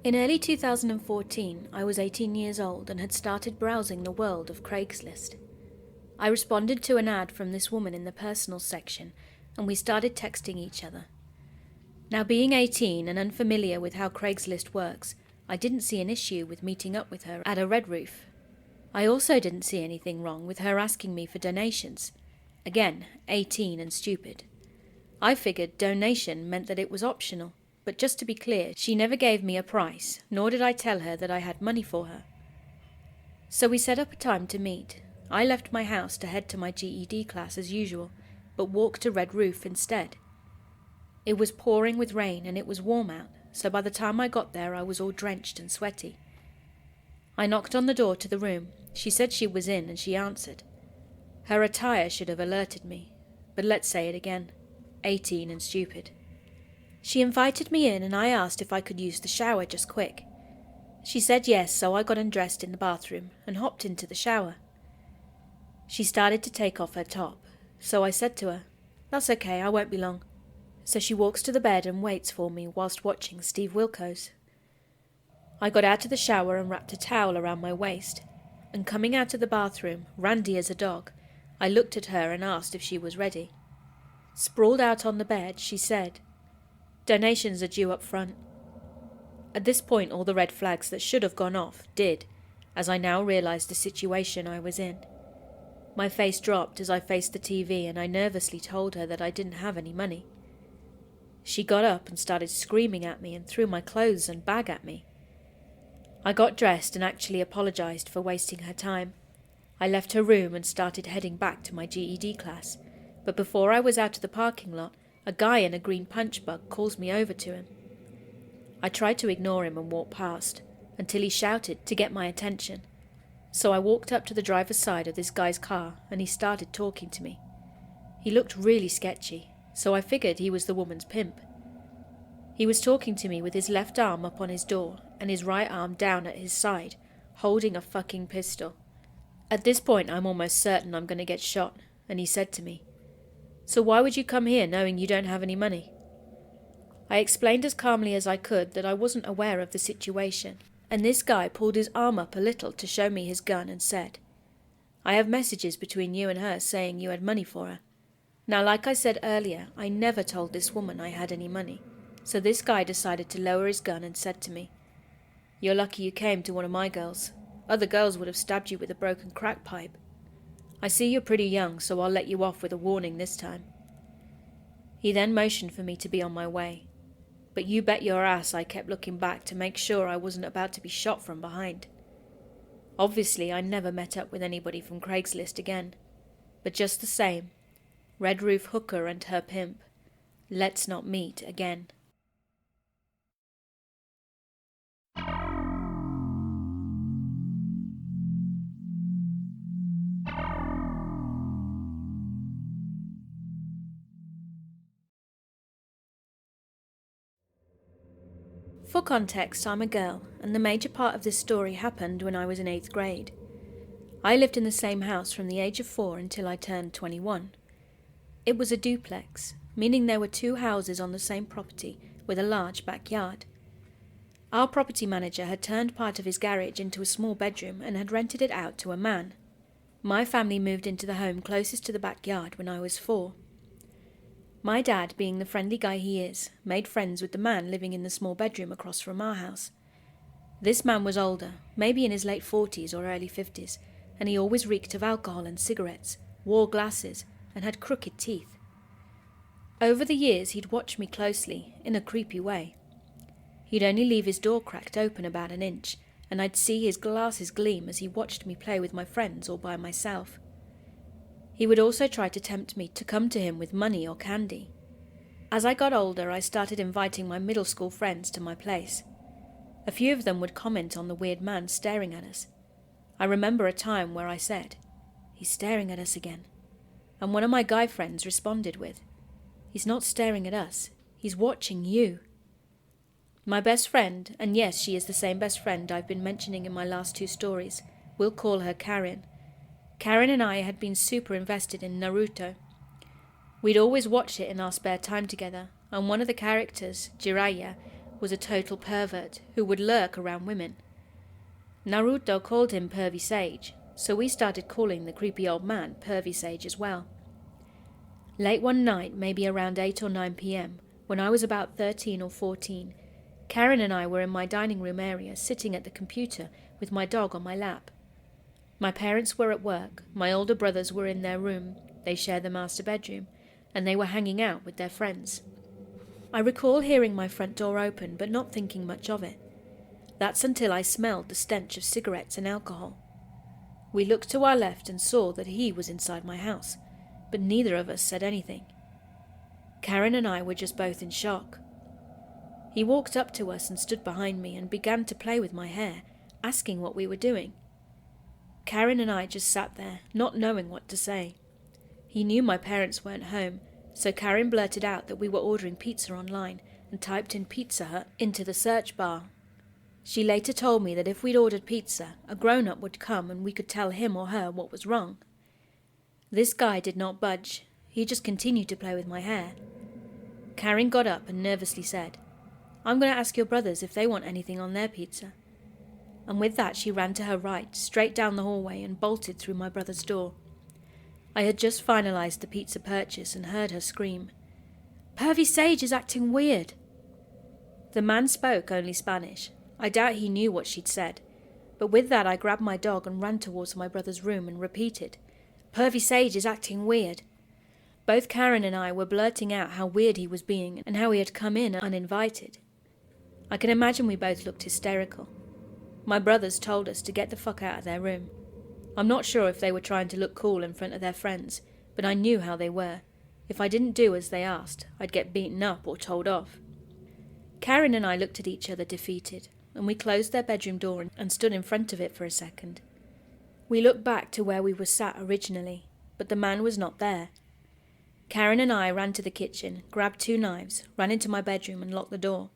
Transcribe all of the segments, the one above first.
In early 2014, I was 18 years old and had started browsing the world of Craigslist. I responded to an ad from this woman in the personal section, and we started texting each other. Now, being 18 and unfamiliar with how Craigslist works, I didn't see an issue with meeting up with her at a Red Roof. I also didn't see anything wrong with her asking me for donations. Again, 18 and stupid. I figured donation meant that it was optional, but just to be clear, she never gave me a price, nor did I tell her that I had money for her. So we set up a time to meet. I left my house to head to my GED class as usual, but walked to Red Roof instead. It was pouring with rain and it was warm out, so by the time I got there I was all drenched and sweaty. I knocked on the door to the room. She said she was in and she answered. Her attire should have alerted me, but let's say it again. 18 and stupid. She invited me in and I asked if I could use the shower just quick. She said yes, so I got undressed in the bathroom and hopped into the shower. She started to take off her top, so I said to her, "That's okay, I won't be long." So she walks to the bed and waits for me whilst watching Steve Wilkos. I got out of the shower and wrapped a towel around my waist, and coming out of the bathroom, randy as a dog, I looked at her and asked if she was ready. Sprawled out on the bed, she said, "Donations are due up front." At this point, all the red flags that should have gone off did, as I now realised the situation I was in. My face dropped as I faced the TV and I nervously told her that I didn't have any money. She got up and started screaming at me and threw my clothes and bag at me. I got dressed and actually apologised for wasting her time. I left her room and started heading back to my GED class, but before I was out of the parking lot, a guy in a green punch bug calls me over to him. I tried to ignore him and walk past, until he shouted to get my attention. So I walked up to the driver's side of this guy's car and he started talking to me. He looked really sketchy, so I figured he was the woman's pimp. He was talking to me with his left arm up on his door and his right arm down at his side, holding a fucking pistol. At this point I'm almost certain I'm going to get shot, and he said to me, "So why would you come here knowing you don't have any money?" I explained as calmly as I could that I wasn't aware of the situation, and this guy pulled his arm up a little to show me his gun and said, "I have messages between you and her saying you had money for her." Now, like I said earlier, I never told this woman I had any money, so this guy decided to lower his gun and said to me, "You're lucky you came to one of my girls. Other girls would have stabbed you with a broken crack pipe. I see you're pretty young, so I'll let you off with a warning this time." He then motioned for me to be on my way. But you bet your ass I kept looking back to make sure I wasn't about to be shot from behind. Obviously, I never met up with anybody from Craigslist again. But just the same, Red Roof hooker and her pimp, let's not meet again. For context, I'm a girl, and the major part of this story happened when I was in 8th grade. I lived in the same house from the age of 4 until I turned 21. It was a duplex, meaning there were 2 houses on the same property with a large backyard. Our property manager had turned part of his garage into a small bedroom and had rented it out to a man. My family moved into the home closest to the backyard when I was 4. My dad, being the friendly guy he is, made friends with the man living in the small bedroom across from our house. This man was older, maybe in his late 40s or early 50s, and he always reeked of alcohol and cigarettes, wore glasses, and had crooked teeth. Over the years he'd watched me closely, in a creepy way. He'd only leave his door cracked open about an inch, and I'd see his glasses gleam as he watched me play with my friends or by myself. He would also try to tempt me to come to him with money or candy. As I got older, I started inviting my middle school friends to my place. A few of them would comment on the weird man staring at us. I remember a time where I said, "He's staring at us again." And one of my guy friends responded with, "He's not staring at us, he's watching you." My best friend, and yes, she is the same best friend I've been mentioning in my last 2 stories, we'll call her Karen. Karen and I had been super invested in Naruto. We'd always watched it in our spare time together, and one of the characters, Jiraiya, was a total pervert who would lurk around women. Naruto called him Pervy Sage, so we started calling the creepy old man Pervy Sage as well. Late one night, maybe around 8 or 9 p.m, when I was about 13 or 14, Karen and I were in my dining room area sitting at the computer with my dog on my lap. My parents were at work, my older brothers were in their room, they shared the master bedroom, and they were hanging out with their friends. I recall hearing my front door open but not thinking much of it. That's until I smelled the stench of cigarettes and alcohol. We looked to our left and saw that he was inside my house, but neither of us said anything. Karen and I were just both in shock. He walked up to us and stood behind me and began to play with my hair, asking what we were doing. Karen and I just sat there, not knowing what to say. He knew my parents weren't home, so Karen blurted out that we were ordering pizza online and typed in Pizza Hut into the search bar. She later told me that if we'd ordered pizza, a grown-up would come and we could tell him or her what was wrong. This guy did not budge. He just continued to play with my hair. Karen got up and nervously said, "I'm going to ask your brothers if they want anything on their pizza." And with that she ran to her right, straight down the hallway and bolted through my brother's door. I had just finalized the pizza purchase and heard her scream, "Pervy Sage is acting weird." The man spoke only Spanish. I doubt he knew what she'd said, but with that I grabbed my dog and ran towards my brother's room and repeated, "Pervy Sage is acting weird." Both Karen and I were blurting out how weird he was being and how he had come in uninvited. I can imagine we both looked hysterical. My brothers told us to get the fuck out of their room. I'm not sure if they were trying to look cool in front of their friends, but I knew how they were. If I didn't do as they asked, I'd get beaten up or told off. Karen and I looked at each other defeated, and we closed their bedroom door and stood in front of it for a second. We looked back to where we were sat originally, but the man was not there. Karen and I ran to the kitchen, grabbed 2 knives, ran into my bedroom and locked the door.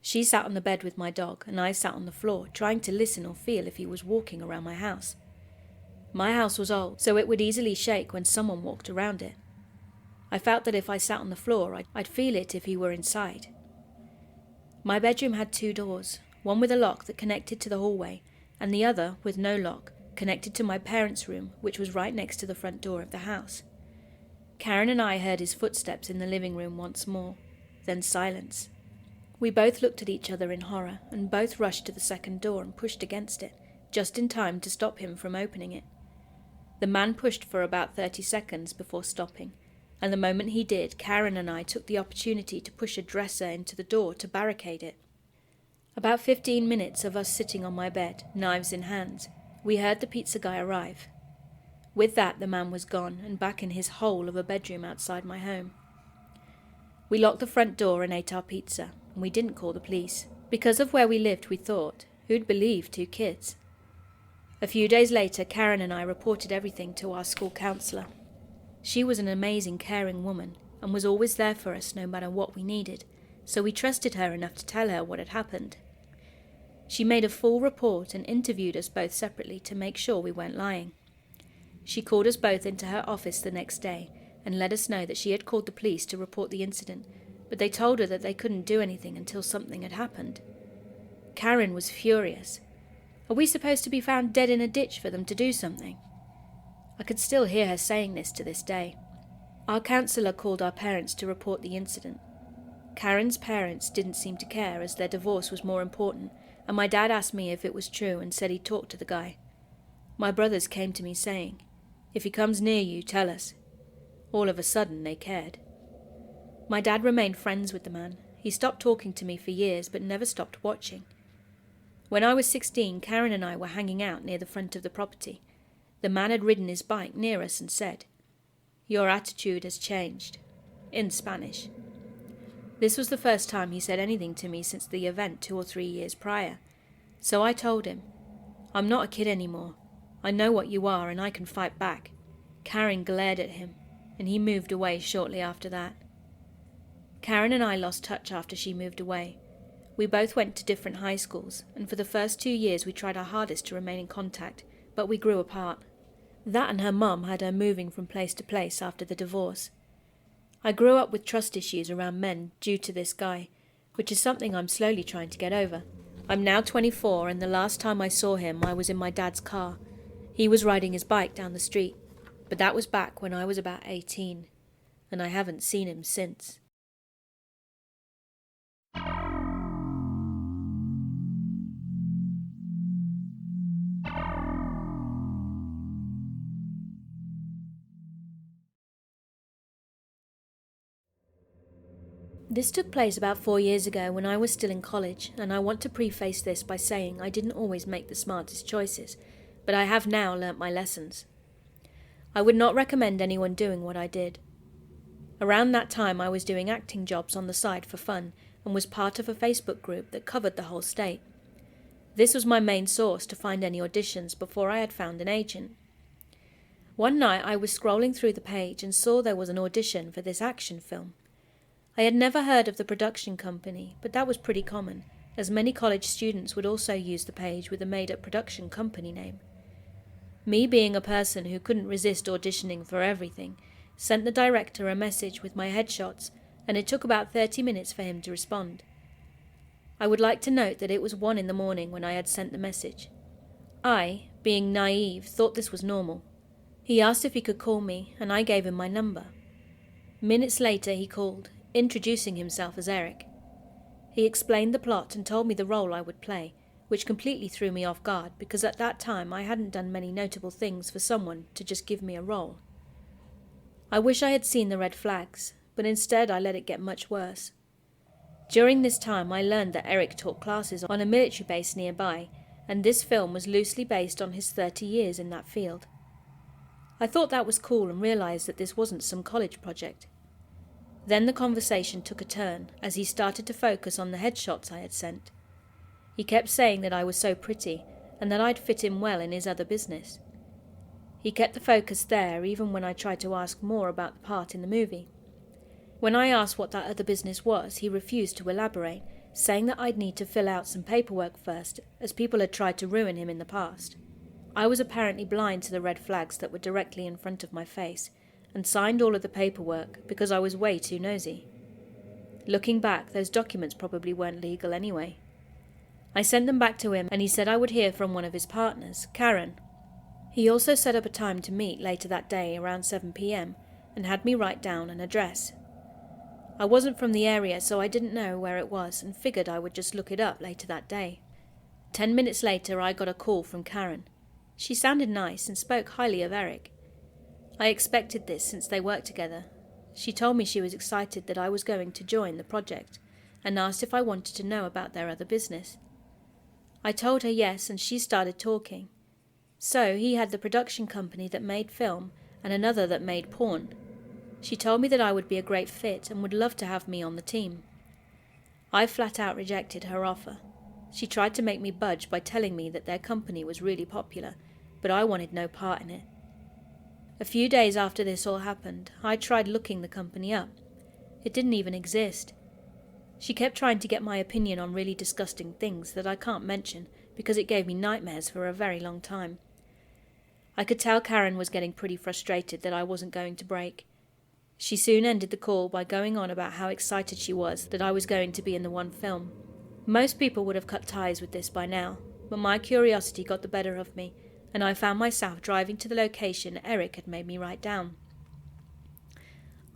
She sat on the bed with my dog, and I sat on the floor, trying to listen or feel if he was walking around my house. My house was old, so it would easily shake when someone walked around it. I felt that if I sat on the floor, I'd feel it if he were inside. My bedroom had 2 doors, one with a lock that connected to the hallway, and the other, with no lock, connected to my parents' room, which was right next to the front door of the house. Karen and I heard his footsteps in the living room once more, then silence. We both looked at each other in horror, and both rushed to the second door and pushed against it, just in time to stop him from opening it. The man pushed for about 30 seconds before stopping, and the moment he did, Karen and I took the opportunity to push a dresser into the door to barricade it. About 15 minutes of us sitting on my bed, knives in hands, we heard the pizza guy arrive. With that, the man was gone and back in his hole of a bedroom outside my home. We locked the front door and ate our pizza, and we didn't call the police. Because of where we lived, we thought, who'd believe 2 kids? A few days later, Karen and I reported everything to our school counsellor. She was an amazing, caring woman and was always there for us no matter what we needed, so we trusted her enough to tell her what had happened. She made a full report and interviewed us both separately to make sure we weren't lying. She called us both into her office the next day and let us know that she had called the police to report the incident, but they told her that they couldn't do anything until something had happened. Karen was furious. Are we supposed to be found dead in a ditch for them to do something? I could still hear her saying this to this day. Our counsellor called our parents to report the incident. Karen's parents didn't seem to care as their divorce was more important, and my dad asked me if it was true and said he'd talked to the guy. My brothers came to me saying, "If he comes near you, tell us." All of a sudden, they cared. My dad remained friends with the man. He stopped talking to me for years, but never stopped watching. When I was 16, Karen and I were hanging out near the front of the property. The man had ridden his bike near us and said, "Your attitude has changed," in Spanish. This was the first time he said anything to me since the event 2 or 3 years prior. So I told him, "I'm not a kid anymore. I know what you are and I can fight back." Karen glared at him, and he moved away shortly after that. Karen and I lost touch after she moved away. We both went to different high schools, and for the first 2 years we tried our hardest to remain in contact, but we grew apart. That and her mum had her moving from place to place after the divorce. I grew up with trust issues around men due to this guy, which is something I'm slowly trying to get over. I'm now 24, and the last time I saw him I was in my dad's car. He was riding his bike down the street, but that was back when I was about 18, and I haven't seen him since. This took place about 4 years ago when I was still in college, and I want to preface this by saying I didn't always make the smartest choices, but I have now learnt my lessons. I would not recommend anyone doing what I did. Around that time I was doing acting jobs on the side for fun and was part of a Facebook group that covered the whole state. This was my main source to find any auditions before I had found an agent. One night I was scrolling through the page and saw there was an audition for this action film. I had never heard of the production company, but that was pretty common, as many college students would also use the page with a made-up production company name. Me, being a person who couldn't resist auditioning for everything, sent the director a message with my headshots, and it took about 30 minutes for him to respond. I would like to note that it was 1 a.m. when I had sent the message. I, being naive, thought this was normal. He asked if he could call me, and I gave him my number. Minutes later he called, introducing himself as Eric. He explained the plot and told me the role I would play, which completely threw me off guard because at that time I hadn't done many notable things for someone to just give me a role. I wish I had seen the red flags, but instead I let it get much worse. During this time I learned that Eric taught classes on a military base nearby, and this film was loosely based on his 30 years in that field. I thought that was cool and realised that this wasn't some college project. Then the conversation took a turn as he started to focus on the headshots I had sent. He kept saying that I was so pretty and that I'd fit in well in his other business. He kept the focus there even when I tried to ask more about the part in the movie. When I asked what that other business was, he refused to elaborate, saying that I'd need to fill out some paperwork first, as people had tried to ruin him in the past. I was apparently blind to the red flags that were directly in front of my face, and signed all of the paperwork because I was way too nosy. Looking back, those documents probably weren't legal anyway. I sent them back to him and he said I would hear from one of his partners, Karen. He also set up a time to meet later that day around 7 p.m. and had me write down an address. I wasn't from the area, so I didn't know where it was and figured I would just look it up later that day. 10 minutes later I got a call from Karen. She sounded nice and spoke highly of Eric. I expected this since they worked together. She told me she was excited that I was going to join the project and asked if I wanted to know about their other business. I told her yes, and she started talking. So he had the production company that made film and another that made porn. She told me that I would be a great fit and would love to have me on the team. I flat out rejected her offer. She tried to make me budge by telling me that their company was really popular, but I wanted no part in it. A few days after this all happened, I tried looking the company up. It didn't even exist. She kept trying to get my opinion on really disgusting things that I can't mention because it gave me nightmares for a very long time. I could tell Karen was getting pretty frustrated that I wasn't going to break. She soon ended the call by going on about how excited she was that I was going to be in the one film. Most people would have cut ties with this by now, but my curiosity got the better of me, and I found myself driving to the location Eric had made me write down.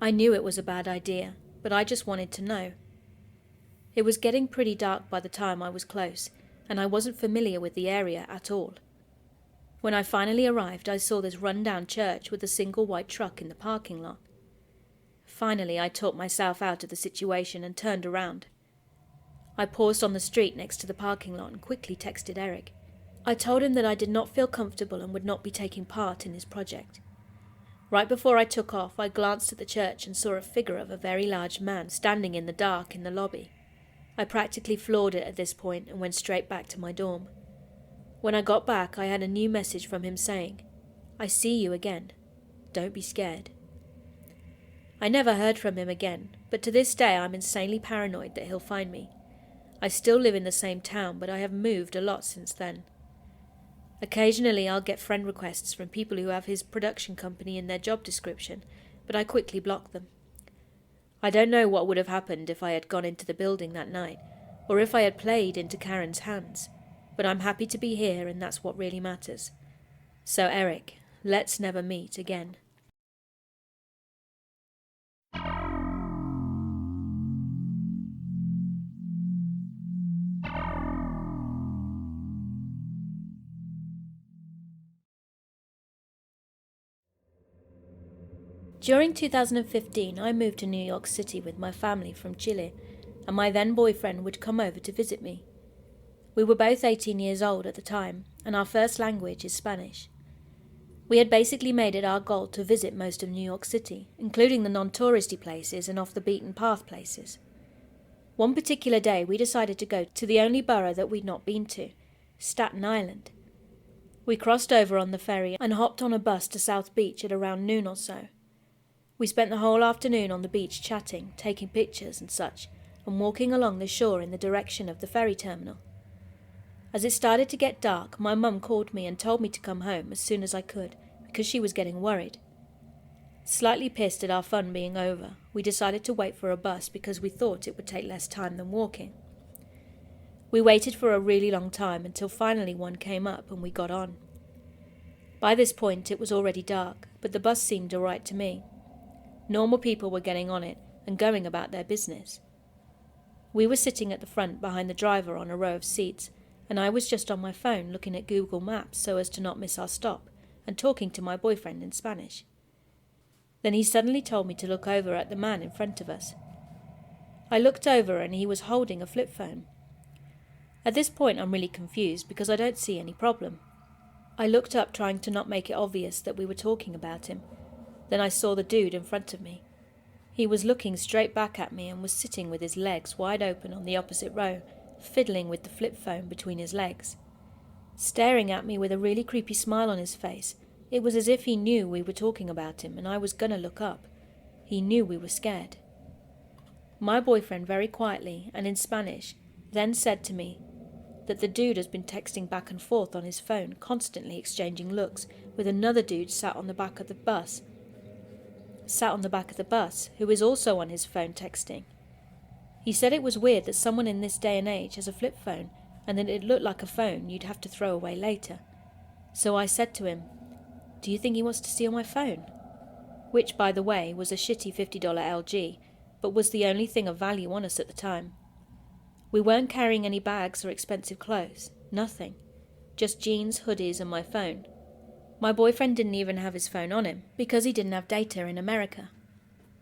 I knew it was a bad idea, but I just wanted to know. It was getting pretty dark by the time I was close, and I wasn't familiar with the area at all. When I finally arrived, I saw this run-down church with a single white truck in the parking lot. Finally, I talked myself out of the situation and turned around. I paused on the street next to the parking lot and quickly texted Eric. I told him that I did not feel comfortable and would not be taking part in his project. Right before I took off, I glanced at the church and saw a figure of a very large man standing in the dark in the lobby. I practically floored it at this point and went straight back to my dorm. When I got back, I had a new message from him saying, "I see you again. Don't be scared." I never heard from him again, but to this day I'm insanely paranoid that he'll find me. I still live in the same town, but I have moved a lot since then. Occasionally I'll get friend requests from people who have his production company in their job description, but I quickly block them. I don't know what would have happened if I had gone into the building that night, or if I had played into Karen's hands, but I'm happy to be here and that's what really matters. So Eric, let's never meet again. During 2015, I moved to New York City with my family from Chile, and my then boyfriend would come over to visit me. We were both 18 years old at the time, and our first language is Spanish. We had basically made it our goal to visit most of New York City, including the non-touristy places and off-the-beaten-path places. One particular day, we decided to go to the only borough that we'd not been to, Staten Island. We crossed over on the ferry and hopped on a bus to South Beach at around noon or so. We spent the whole afternoon on the beach chatting, taking pictures and such, and walking along the shore in the direction of the ferry terminal. As it started to get dark, my mum called me and told me to come home as soon as I could, because she was getting worried. Slightly pissed at our fun being over, we decided to wait for a bus because we thought it would take less time than walking. We waited for a really long time until finally one came up and we got on. By this point it was already dark, but the bus seemed alright to me. Normal people were getting on it and going about their business. We were sitting at the front behind the driver on a row of seats, and I was just on my phone looking at Google Maps so as to not miss our stop, and talking to my boyfriend in Spanish. Then he suddenly told me to look over at the man in front of us. I looked over and he was holding a flip phone. At this point I'm really confused because I don't see any problem. I looked up trying to not make it obvious that we were talking about him. Then I saw the dude in front of me. He was looking straight back at me and was sitting with his legs wide open on the opposite row, fiddling with the flip phone between his legs. Staring at me with a really creepy smile on his face, it was as if he knew we were talking about him and I was gonna look up. He knew we were scared. My boyfriend very quietly and in Spanish then said to me that the dude has been texting back and forth on his phone, constantly exchanging looks with another dude sat on the back of the bus, who is also on his phone texting. He said it was weird that someone in this day and age has a flip phone and that it looked like a phone you'd have to throw away later. So I said to him, "Do you think he wants to steal my phone?" Which, by the way, was a shitty $50 LG, but was the only thing of value on us at the time. We weren't carrying any bags or expensive clothes, nothing. Just jeans, hoodies and my phone. My boyfriend didn't even have his phone on him, because he didn't have data in America.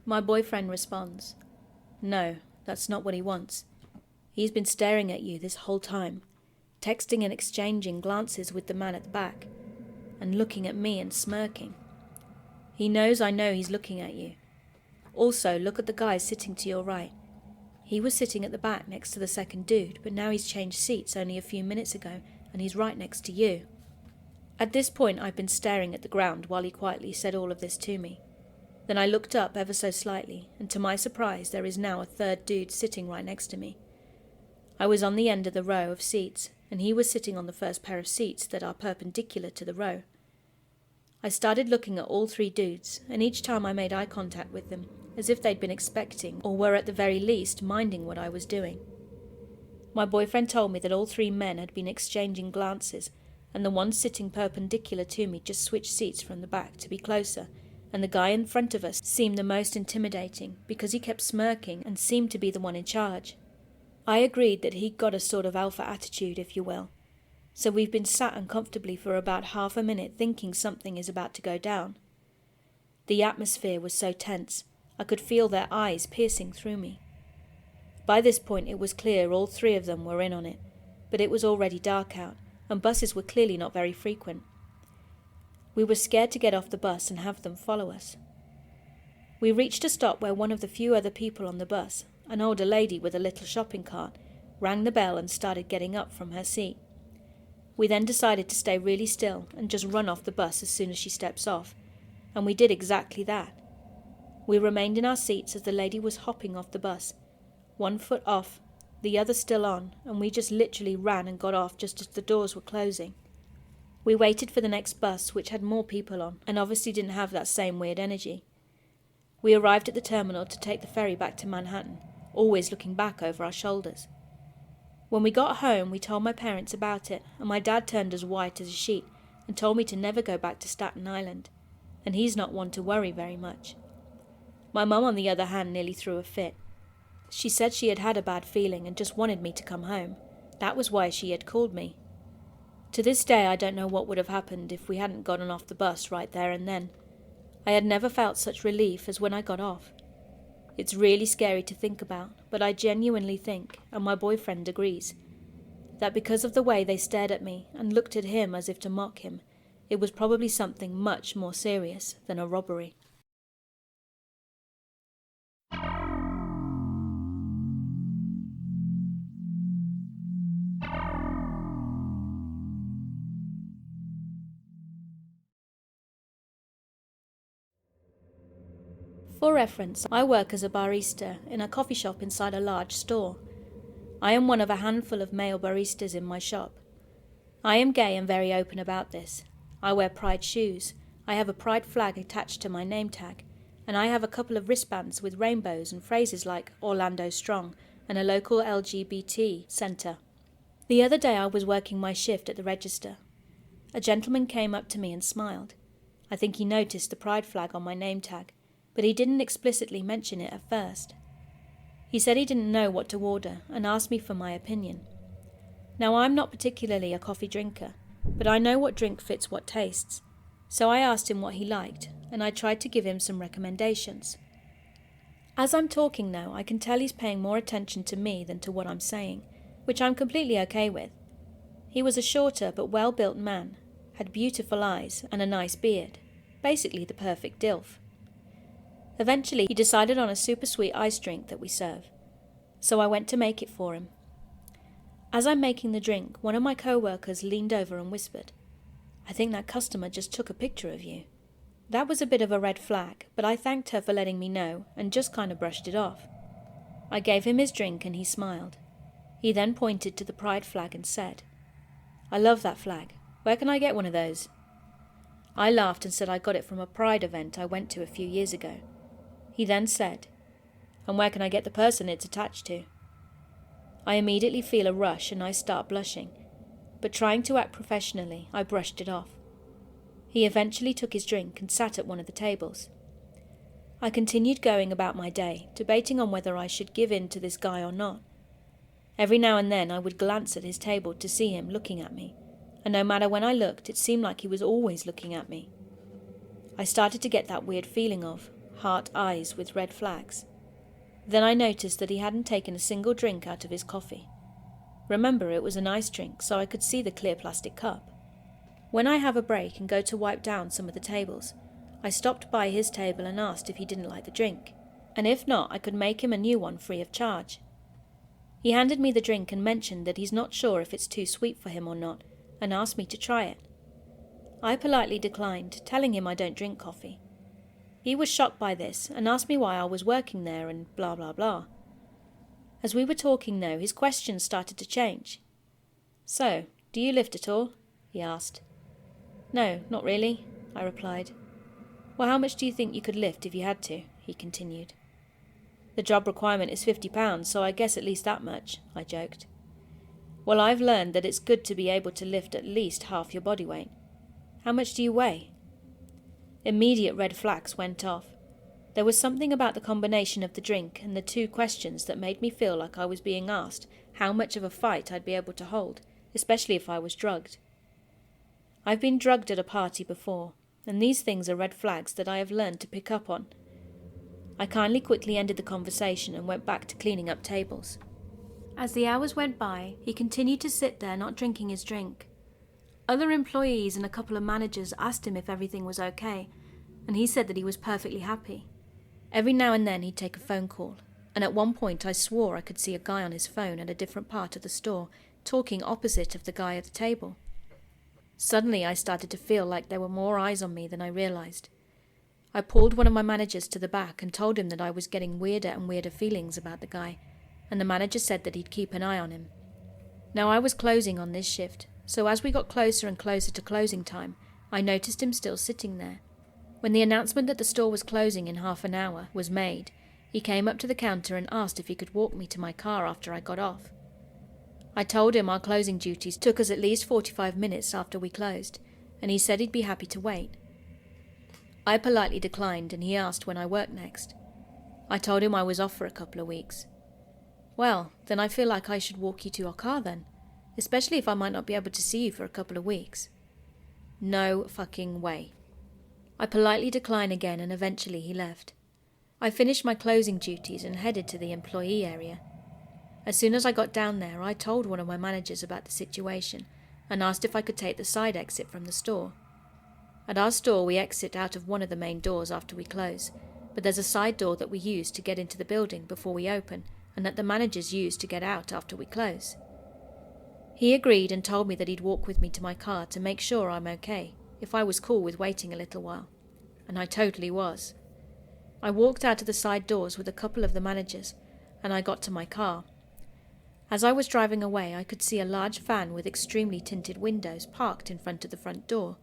My boyfriend responds, "No, that's not what he wants. He's been staring at you this whole time, texting and exchanging glances with the man at the back, and looking at me and smirking. He knows I know he's looking at you. Also, look at the guy sitting to your right. He was sitting at the back next to the second dude, but now he's changed seats only a few minutes ago, and he's right next to you." At this point I'd been staring at the ground while he quietly said all of this to me. Then I looked up ever so slightly, and to my surprise there is now a third dude sitting right next to me. I was on the end of the row of seats, and he was sitting on the first pair of seats that are perpendicular to the row. I started looking at all three dudes, and each time I made eye contact with them, as if they'd been expecting, or were at the very least minding what I was doing. My boyfriend told me that all three men had been exchanging glances, and the one sitting perpendicular to me just switched seats from the back to be closer, and the guy in front of us seemed the most intimidating because he kept smirking and seemed to be the one in charge. I agreed that he'd got a sort of alpha attitude, if you will. So we've been sat uncomfortably for about half a minute thinking something is about to go down. The atmosphere was so tense, I could feel their eyes piercing through me. By this point it was clear all three of them were in on it, but it was already dark out, and buses were clearly not very frequent. We were scared to get off the bus and have them follow us. We reached a stop where one of the few other people on the bus, an older lady with a little shopping cart, rang the bell and started getting up from her seat. We then decided to stay really still and just run off the bus as soon as she steps off, and we did exactly that. We remained in our seats as the lady was hopping off the bus, one foot off, the other still on, and we just literally ran and got off just as the doors were closing. We waited for the next bus, which had more people on, and obviously didn't have that same weird energy. We arrived at the terminal to take the ferry back to Manhattan, always looking back over our shoulders. When we got home, we told my parents about it, and my dad turned as white as a sheet and told me to never go back to Staten Island, and he's not one to worry very much. My mum, on the other hand, nearly threw a fit. She said she had had a bad feeling and just wanted me to come home. That was why she had called me. To this day, I don't know what would have happened if we hadn't gotten off the bus right there and then. I had never felt such relief as when I got off. It's really scary to think about, but I genuinely think, and my boyfriend agrees, that because of the way they stared at me and looked at him as if to mock him, it was probably something much more serious than a robbery. For reference, I work as a barista in a coffee shop inside a large store. I am one of a handful of male baristas in my shop. I am gay and very open about this. I wear pride shoes, I have a pride flag attached to my name tag, and I have a couple of wristbands with rainbows and phrases like Orlando Strong and a local LGBT centre. The other day I was working my shift at the register. A gentleman came up to me and smiled. I think he noticed the pride flag on my name tag, but he didn't explicitly mention it at first. He said he didn't know what to order and asked me for my opinion. Now, I'm not particularly a coffee drinker, but I know what drink fits what tastes, so I asked him what he liked, and I tried to give him some recommendations. As I'm talking now, I can tell he's paying more attention to me than to what I'm saying, which I'm completely okay with. He was a shorter but well-built man, had beautiful eyes and a nice beard, basically the perfect DILF. Eventually, he decided on a super sweet ice drink that we serve, so I went to make it for him. As I'm making the drink, one of my co-workers leaned over and whispered, "I think that customer just took a picture of you." That was a bit of a red flag, but I thanked her for letting me know and just kind of brushed it off. I gave him his drink and he smiled. He then pointed to the pride flag and said, "I love that flag. Where can I get one of those?" I laughed and said I got it from a pride event I went to a few years ago. He then said, "And where can I get the person it's attached to?" I immediately feel a rush and I start blushing, but trying to act professionally, I brushed it off. He eventually took his drink and sat at one of the tables. I continued going about my day, debating on whether I should give in to this guy or not. Every now and then I would glance at his table to see him looking at me, and no matter when I looked, it seemed like he was always looking at me. I started to get that weird feeling of heart eyes with red flags. Then I noticed that he hadn't taken a single drink out of his coffee. Remember, it was an ice drink, so I could see the clear plastic cup. When I have a break and go to wipe down some of the tables, I stopped by his table and asked if he didn't like the drink, and if not, I could make him a new one free of charge. He handed me the drink and mentioned that he's not sure if it's too sweet for him or not, and asked me to try it. I politely declined, telling him I don't drink coffee. He was shocked by this and asked me why I was working there and blah blah blah. As we were talking though, his questions started to change. "So, do you lift at all?" he asked. "No, not really," I replied. "Well, how much do you think you could lift if you had to?" he continued. "The job requirement is £50, so I guess at least that much," I joked. "Well, I've learned that it's good to be able to lift at least half your body weight. How much do you weigh?" Immediate red flags went off. There was something about the combination of the drink and the two questions that made me feel like I was being asked how much of a fight I'd be able to hold, especially if I was drugged. I've been drugged at a party before, and these things are red flags that I have learned to pick up on. I kindly quickly ended the conversation and went back to cleaning up tables. As the hours went by, he continued to sit there not drinking his drink. Other employees and a couple of managers asked him if everything was okay, and he said that he was perfectly happy. Every now and then he'd take a phone call, and at one point I swore I could see a guy on his phone at a different part of the store, talking opposite of the guy at the table. Suddenly I started to feel like there were more eyes on me than I realized. I pulled one of my managers to the back and told him that I was getting weirder and weirder feelings about the guy, and the manager said that he'd keep an eye on him. Now I was closing on this shift, so as we got closer and closer to closing time, I noticed him still sitting there. When the announcement that the store was closing in half an hour was made, he came up to the counter and asked if he could walk me to my car after I got off. I told him our closing duties took us at least 45 minutes after we closed, and he said he'd be happy to wait. I politely declined, and he asked when I worked next. I told him I was off for a couple of weeks. Well, then I feel like I should walk you to your car then, especially if I might not be able to see you for a couple of weeks. No fucking way. I politely declined again, and eventually he left. I finished my closing duties and headed to the employee area. As soon as I got down there, I told one of my managers about the situation and asked if I could take the side exit from the store. At our store, we exit out of one of the main doors after we close, but there's a side door that we use to get into the building before we open and that the managers use to get out after we close. He agreed and told me that he'd walk with me to my car to make sure I'm okay, if I was cool with waiting a little while. And I totally was. I walked out of the side doors with a couple of the managers, and I got to my car. As I was driving away, I could see a large van with extremely tinted windows parked in front of the front door.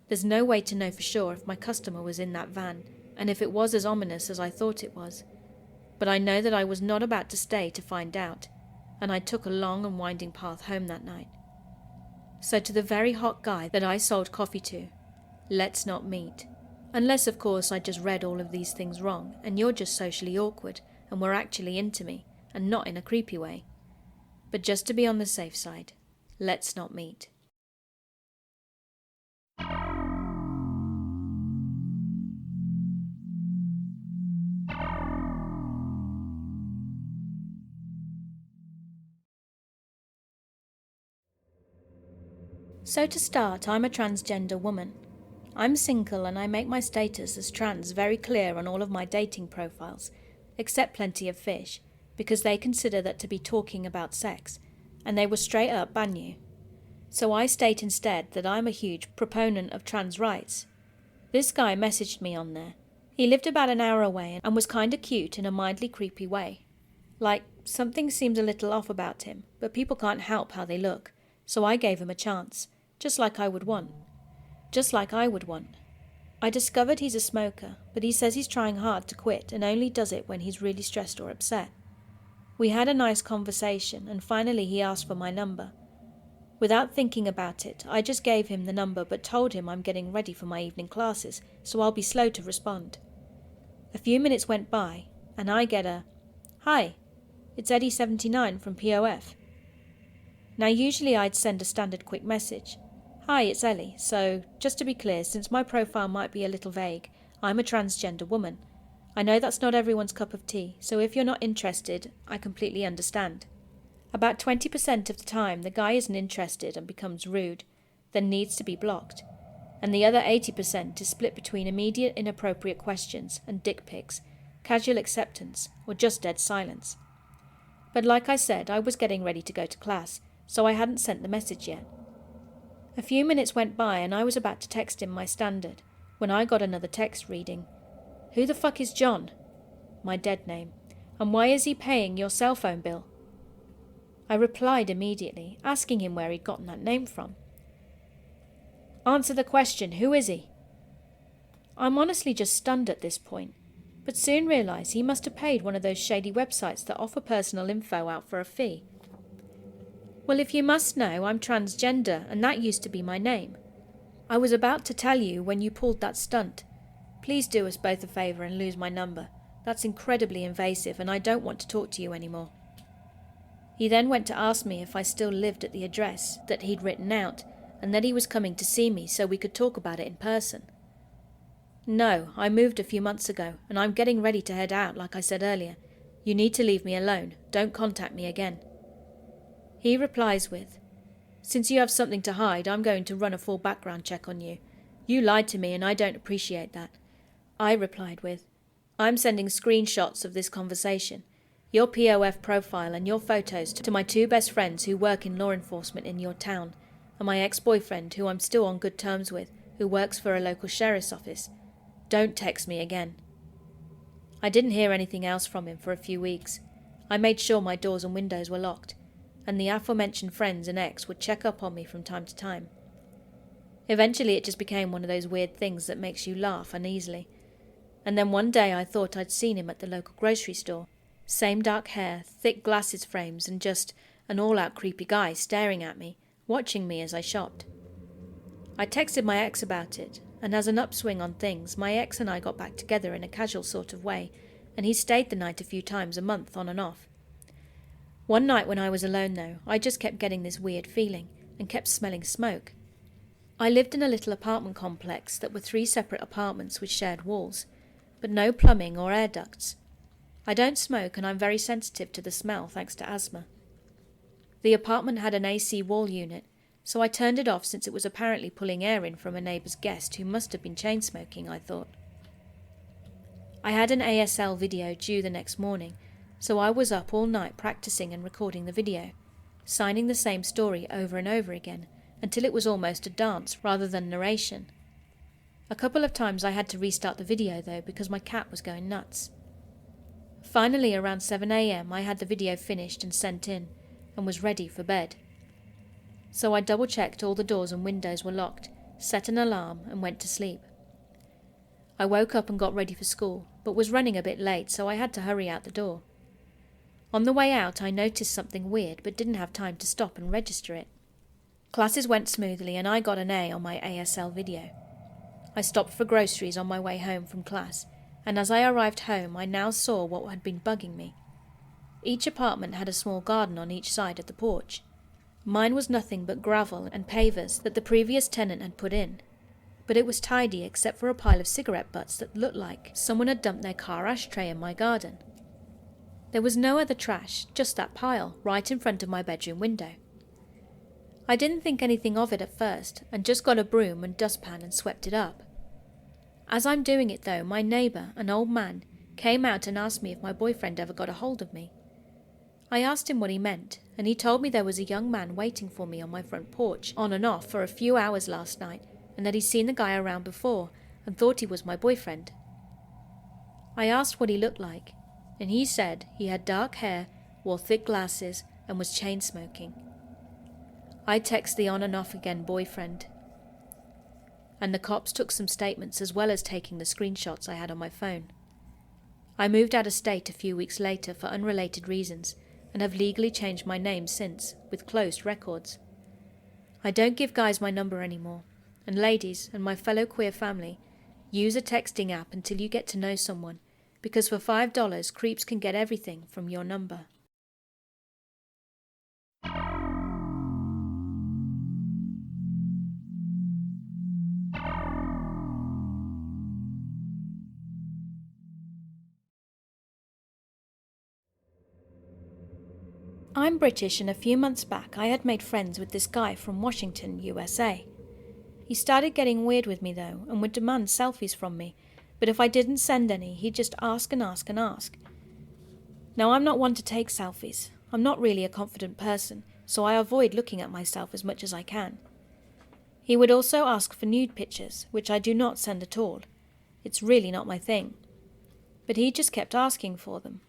There's no way to know for sure if my customer was in that van, and if it was as ominous as I thought it was. But I know that I was not about to stay to find out, and I took a long and winding path home that night. So to the very hot guy that I sold coffee to, let's not meet. Unless, of course, I just read all of these things wrong, and you're just socially awkward, and were actually into me, and not in a creepy way. But just to be on the safe side, let's not meet. So to start, I'm a transgender woman. I'm single and I make my status as trans very clear on all of my dating profiles, except Plenty of Fish, because they consider that to be talking about sex, and they will straight up ban you. So I state instead that I'm a huge proponent of trans rights. This guy messaged me on there. He lived about an hour away and was kinda cute in a mildly creepy way. Like, something seemed a little off about him, but people can't help how they look, so I gave him a chance, just like I would want. I discovered he's a smoker, but he says he's trying hard to quit and only does it when he's really stressed or upset. We had a nice conversation, and finally he asked for my number. Without thinking about it, I just gave him the number but told him I'm getting ready for my evening classes, so I'll be slow to respond. A few minutes went by, and I get a, "Hi, it's Eddie79 from POF." Now usually I'd send a standard quick message. "Hi, it's Ellie, so, just to be clear, since my profile might be a little vague, I'm a transgender woman. I know that's not everyone's cup of tea, so if you're not interested, I completely understand." About 20% of the time, the guy isn't interested and becomes rude, then needs to be blocked. And the other 80% is split between immediate inappropriate questions and dick pics, casual acceptance, or just dead silence. But like I said, I was getting ready to go to class, so I hadn't sent the message yet. A few minutes went by and I was about to text him my standard, when I got another text reading, "Who the fuck is John?" My dead name. "And why is he paying your cell phone bill?" I replied immediately, asking him where he'd gotten that name from. "Answer the question, who is he?" I'm honestly just stunned at this point, but soon realised he must have paid one of those shady websites that offer personal info out for a fee. "Well, if you must know, I'm transgender, and that used to be my name. I was about to tell you when you pulled that stunt. Please do us both a favour and lose my number. That's incredibly invasive, and I don't want to talk to you anymore." He then went to ask me if I still lived at the address that he'd written out, and that he was coming to see me so we could talk about it in person. "No, I moved a few months ago, and I'm getting ready to head out like I said earlier. You need to leave me alone. Don't contact me again." He replies with, "Since you have something to hide, I'm going to run a full background check on you. You lied to me and I don't appreciate that." I replied with, "I'm sending screenshots of this conversation, your POF profile and your photos to my two best friends who work in law enforcement in your town, and my ex-boyfriend who I'm still on good terms with, who works for a local sheriff's office. Don't text me again." I didn't hear anything else from him for a few weeks. I made sure my doors and windows were locked, and the aforementioned friends and ex would check up on me from time to time. Eventually it just became one of those weird things that makes you laugh uneasily. And then one day I thought I'd seen him at the local grocery store. Same dark hair, thick glasses frames, and just an all-out creepy guy staring at me, watching me as I shopped. I texted my ex about it, and as an upswing on things, my ex and I got back together in a casual sort of way, and he stayed the night a few times a month on and off. One night when I was alone though, I just kept getting this weird feeling, and kept smelling smoke. I lived in a little apartment complex that were 3 separate apartments with shared walls, but no plumbing or air ducts. I don't smoke and I'm very sensitive to the smell thanks to asthma. The apartment had an AC wall unit, so I turned it off since it was apparently pulling air in from a neighbour's guest who must have been chain smoking, I thought. I had an ASL video due the next morning, so I was up all night practicing and recording the video, signing the same story over and over again, until it was almost a dance rather than narration. A couple of times I had to restart the video though because my cat was going nuts. Finally around 7 AM I had the video finished and sent in, and was ready for bed. So I double-checked all the doors and windows were locked, set an alarm and went to sleep. I woke up and got ready for school, but was running a bit late so I had to hurry out the door. On the way out I noticed something weird but didn't have time to stop and register it. Classes went smoothly and I got an A on my ASL video. I stopped for groceries on my way home from class, and as I arrived home I now saw what had been bugging me. Each apartment had a small garden on each side of the porch. Mine was nothing but gravel and pavers that the previous tenant had put in, but it was tidy except for a pile of cigarette butts that looked like someone had dumped their car ashtray in my garden. There was no other trash, just that pile, right in front of my bedroom window. I didn't think anything of it at first, and just got a broom and dustpan and swept it up. As I'm doing it though, my neighbour, an old man, came out and asked me if my boyfriend ever got a hold of me. I asked him what he meant, and he told me there was a young man waiting for me on my front porch, on and off, for a few hours last night, and that he'd seen the guy around before, and thought he was my boyfriend. I asked what he looked like, and he said he had dark hair, wore thick glasses, and was chain smoking. I text the on and off again boyfriend, and the cops took some statements as well as taking the screenshots I had on my phone. I moved out of state a few weeks later for unrelated reasons, and have legally changed my name since, with closed records. I don't give guys my number anymore, and ladies and my fellow queer family, use a texting app until you get to know someone, because for $5 creeps can get everything from your number. I'm British, and a few months back I had made friends with this guy from Washington, USA. He started getting weird with me though, and would demand selfies from me, but if I didn't send any, he'd just ask and ask and ask. Now I'm not one to take selfies. I'm not really a confident person, so I avoid looking at myself as much as I can. He would also ask for nude pictures, which I do not send at all. It's really not my thing. But he just kept asking for them.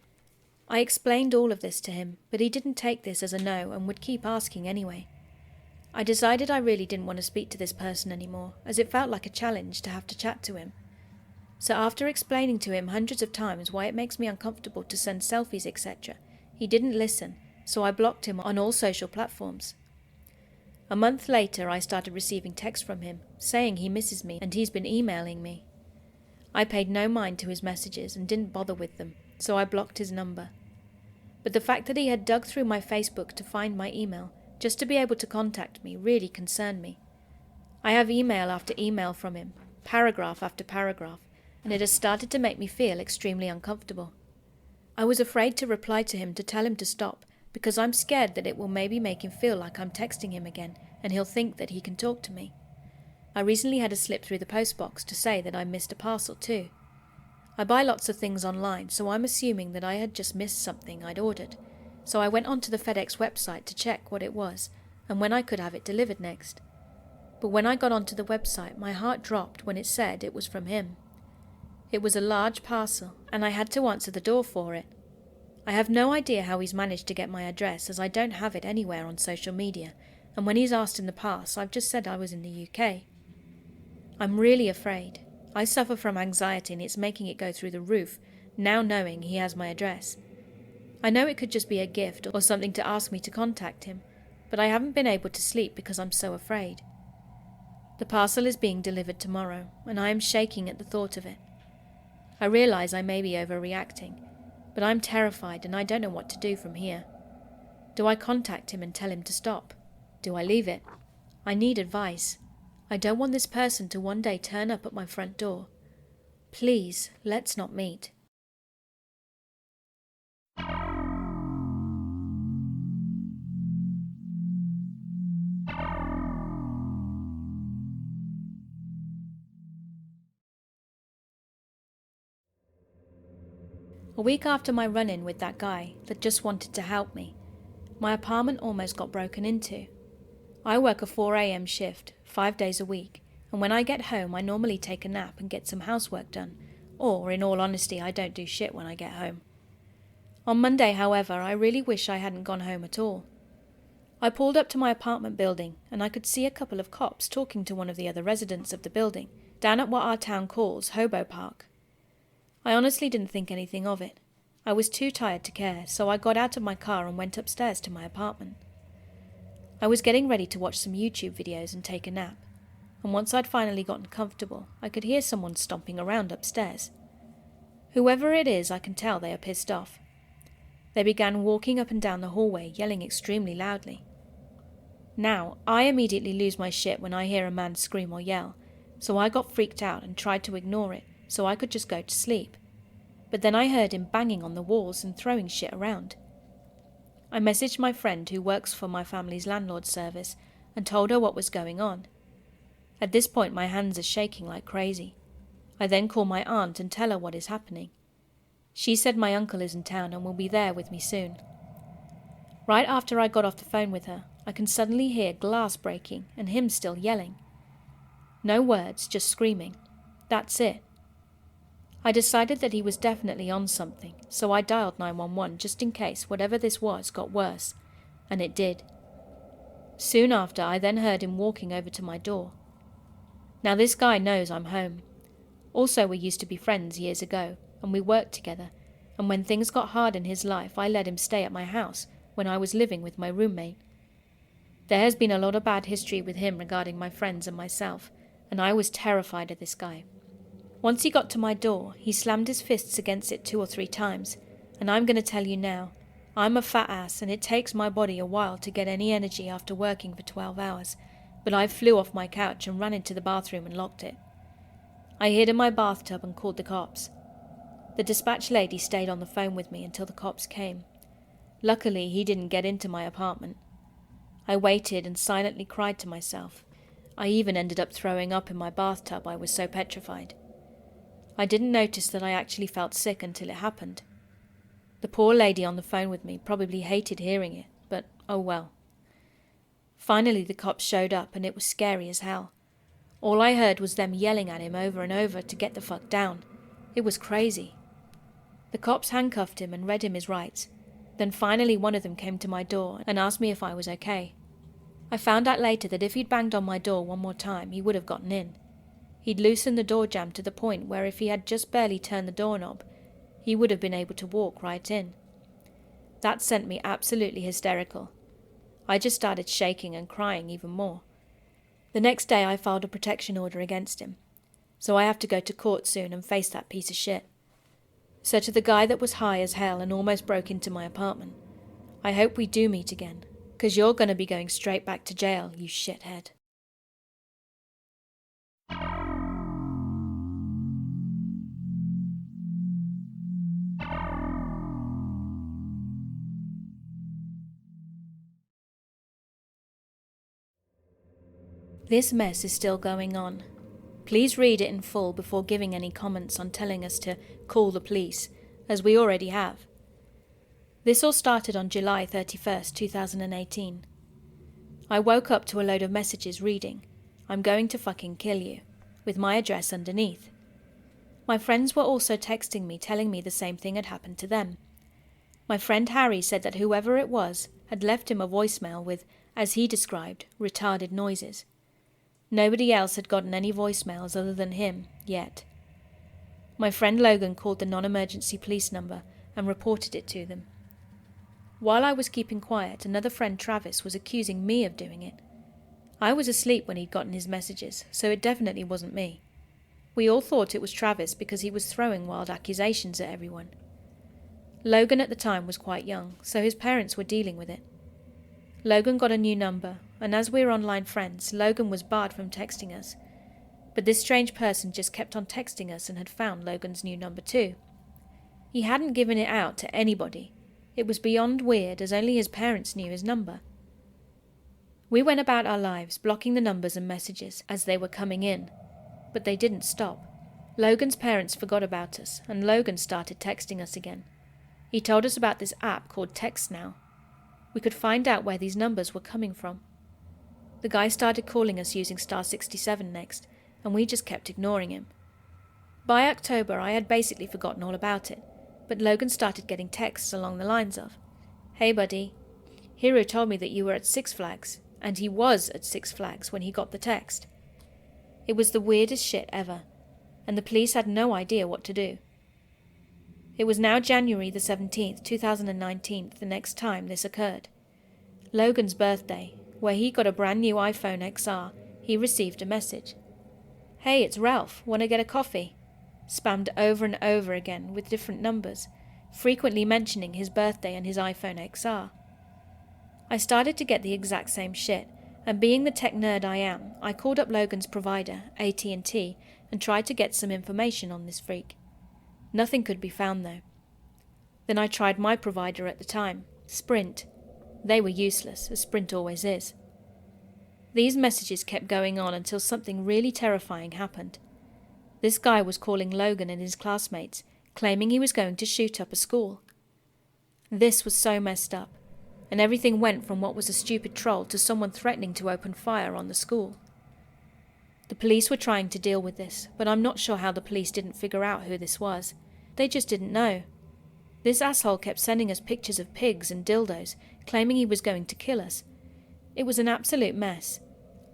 I explained all of this to him, but he didn't take this as a no and would keep asking anyway. I decided I really didn't want to speak to this person anymore, as it felt like a challenge to have to chat to him. So after explaining to him hundreds of times why it makes me uncomfortable to send selfies, etc., he didn't listen, so I blocked him on all social platforms. A month later I started receiving texts from him, saying he misses me and he's been emailing me. I paid no mind to his messages and didn't bother with them, so I blocked his number. But the fact that he had dug through my Facebook to find my email, just to be able to contact me, really concerned me. I have email after email from him, paragraph after paragraph, and it has started to make me feel extremely uncomfortable. I was afraid to reply to him to tell him to stop, because I'm scared that it will maybe make him feel like I'm texting him again, and he'll think that he can talk to me. I recently had a slip through the postbox to say that I missed a parcel too. I buy lots of things online, so I'm assuming that I had just missed something I'd ordered, so I went onto the FedEx website to check what it was, and when I could have it delivered next. But when I got onto the website, my heart dropped when it said it was from him. It was a large parcel, and I had to answer the door for it. I have no idea how he's managed to get my address, as I don't have it anywhere on social media, and when he's asked in the past, I've just said I was in the UK. I'm really afraid. I suffer from anxiety and it's making it go through the roof, now knowing he has my address. I know it could just be a gift or something to ask me to contact him, but I haven't been able to sleep because I'm so afraid. The parcel is being delivered tomorrow, and I am shaking at the thought of it. I realize I may be overreacting, but I'm terrified and I don't know what to do from here. Do I contact him and tell him to stop? Do I leave it? I need advice. I don't want this person to one day turn up at my front door. Please, let's not meet. A week after my run-in with that guy that just wanted to help me, my apartment almost got broken into. I work a 4 a.m. shift, 5 days a week, and when I get home I normally take a nap and get some housework done, or in all honesty I don't do shit when I get home. On Monday, however, I really wish I hadn't gone home at all. I pulled up to my apartment building and I could see a couple of cops talking to one of the other residents of the building, down at what our town calls Hobo Park. I honestly didn't think anything of it. I was too tired to care, so I got out of my car and went upstairs to my apartment. I was getting ready to watch some YouTube videos and take a nap, and once I'd finally gotten comfortable, I could hear someone stomping around upstairs. Whoever it is, I can tell they are pissed off. They began walking up and down the hallway, yelling extremely loudly. Now, I immediately lose my shit when I hear a man scream or yell, so I got freaked out and tried to ignore it so I could just go to sleep. But then I heard him banging on the walls and throwing shit around. I messaged my friend who works for my family's landlord service and told her what was going on. At this point my hands are shaking like crazy. I then call my aunt and tell her what is happening. She said my uncle is in town and will be there with me soon. Right after I got off the phone with her, I can suddenly hear glass breaking and him still yelling. No words, just screaming. That's it. I decided that he was definitely on something, so I dialed 911 just in case whatever this was got worse, and it did. Soon after, I then heard him walking over to my door. Now this guy knows I'm home. Also, we used to be friends years ago, and we worked together, and when things got hard in his life, I let him stay at my house when I was living with my roommate. There has been a lot of bad history with him regarding my friends and myself, and I was terrified of this guy. Once he got to my door, he slammed his fists against it 2 or 3 times, and I'm going to tell you now, I'm a fat ass and it takes my body a while to get any energy after working for 12 hours, but I flew off my couch and ran into the bathroom and locked it. I hid in my bathtub and called the cops. The dispatch lady stayed on the phone with me until the cops came. Luckily, he didn't get into my apartment. I waited and silently cried to myself. I even ended up throwing up in my bathtub, I was so petrified. I didn't notice that I actually felt sick until it happened. The poor lady on the phone with me probably hated hearing it, but oh well. Finally the cops showed up and it was scary as hell. All I heard was them yelling at him over and over to get the fuck down. It was crazy. The cops handcuffed him and read him his rights. Then finally one of them came to my door and asked me if I was okay. I found out later that if he'd banged on my door one more time, he would have gotten in. He'd loosened the door jamb to the point where if he had just barely turned the doorknob, he would have been able to walk right in. That sent me absolutely hysterical. I just started shaking and crying even more. The next day I filed a protection order against him, so I have to go to court soon and face that piece of shit. So to the guy that was high as hell and almost broke into my apartment, I hope we do meet again, 'cause you're gonna be going straight back to jail, you shithead. This mess is still going on. Please read it in full before giving any comments on telling us to call the police, as we already have. This all started on July 31st, 2018. I woke up to a load of messages reading, "I'm going to fucking kill you," with my address underneath. My friends were also texting me telling me the same thing had happened to them. My friend Harry said that whoever it was had left him a voicemail with, as he described, retarded noises. Nobody else had gotten any voicemails other than him, yet. My friend Logan called the non-emergency police number and reported it to them. While I was keeping quiet, another friend, Travis, was accusing me of doing it. I was asleep when he'd gotten his messages, so it definitely wasn't me. We all thought it was Travis because he was throwing wild accusations at everyone. Logan at the time was quite young, so his parents were dealing with it. Logan got a new number, and as we were online friends, Logan was barred from texting us. But this strange person just kept on texting us and had found Logan's new number too. He hadn't given it out to anybody. It was beyond weird, as only his parents knew his number. We went about our lives, blocking the numbers and messages as they were coming in, but they didn't stop. Logan's parents forgot about us, and Logan started texting us again. He told us about this app called Text Now. We could find out where these numbers were coming from. The guy started calling us using *67 next, and we just kept ignoring him. By October, I had basically forgotten all about it, but Logan started getting texts along the lines of, "Hey buddy, Hero told me that you were at Six Flags," and he was at Six Flags when he got the text. It was the weirdest shit ever, and the police had no idea what to do. It was now January the 17th, 2019, the next time this occurred. Logan's birthday, where he got a brand new iPhone XR, he received a message. "Hey, it's Ralph, wanna get a coffee?" Spammed over and over again with different numbers, frequently mentioning his birthday and his iPhone XR. I started to get the exact same shit, and being the tech nerd I am, I called up Logan's provider, AT&T, and tried to get some information on this freak. Nothing could be found though. Then I tried my provider at the time, Sprint. They were useless, as Sprint always is. These messages kept going on until something really terrifying happened. This guy was calling Logan and his classmates, claiming he was going to shoot up a school. This was so messed up, and everything went from what was a stupid troll to someone threatening to open fire on the school. The police were trying to deal with this, but I'm not sure how the police didn't figure out who this was. They just didn't know. This asshole kept sending us pictures of pigs and dildos, claiming he was going to kill us. It was an absolute mess.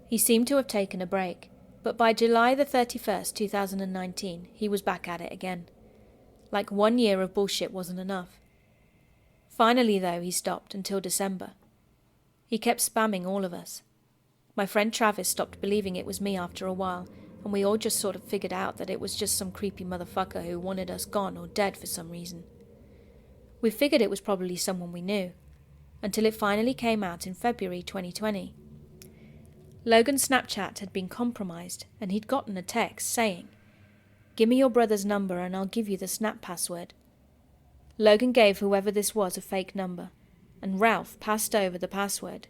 He seemed to have taken a break, but by July the 31st, 2019, he was back at it again. Like 1 year of bullshit wasn't enough. Finally, though, he stopped until December. He kept spamming all of us. My friend Travis stopped believing it was me after a while, and we all just sort of figured out that it was just some creepy motherfucker who wanted us gone or dead for some reason. We figured it was probably someone we knew, until it finally came out in February 2020. Logan's Snapchat had been compromised, and he'd gotten a text saying, "Give me your brother's number and I'll give you the Snap password." Logan gave whoever this was a fake number, and Ralph passed over the password.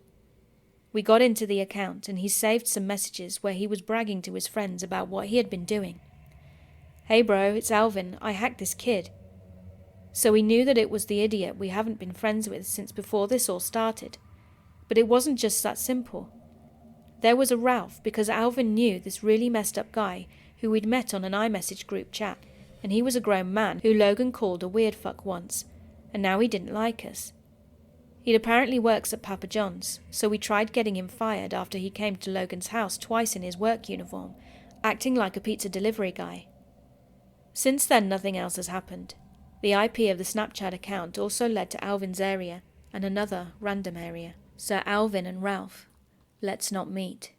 We got into the account, and he saved some messages where he was bragging to his friends about what he had been doing. "Hey bro, it's Alvin, I hacked this kid." So we knew that it was the idiot we haven't been friends with since before this all started. But it wasn't just that simple. There was a Ralph because Alvin knew this really messed up guy who we'd met on an iMessage group chat, and he was a grown man who Logan called a weird fuck once, and now he didn't like us. He apparently works at Papa John's, so we tried getting him fired after he came to Logan's house twice in his work uniform, acting like a pizza delivery guy. Since then, nothing else has happened. The IP of the Snapchat account also led to Alvin's area and another random area. So Alvin and Ralph, let's not meet.